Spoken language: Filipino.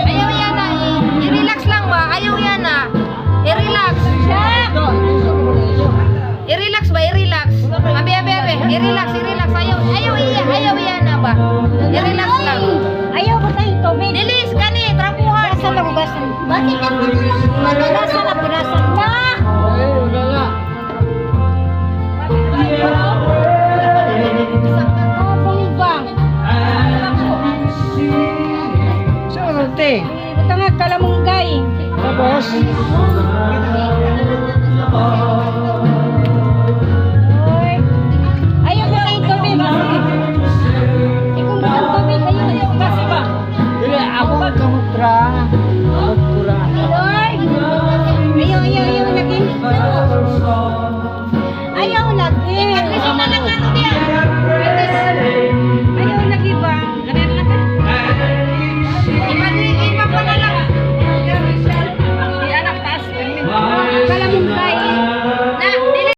Ayaw yan na. I-relax lang ba? Ayaw yan na. I-relax. I-relax ba? I-relax. Abi. I-relax. Ayaw yan na ba? I-relax lang. Ayaw ba tayo tubig? Dilis, kani, trapuhan. Basta lang, basta. Bakit ka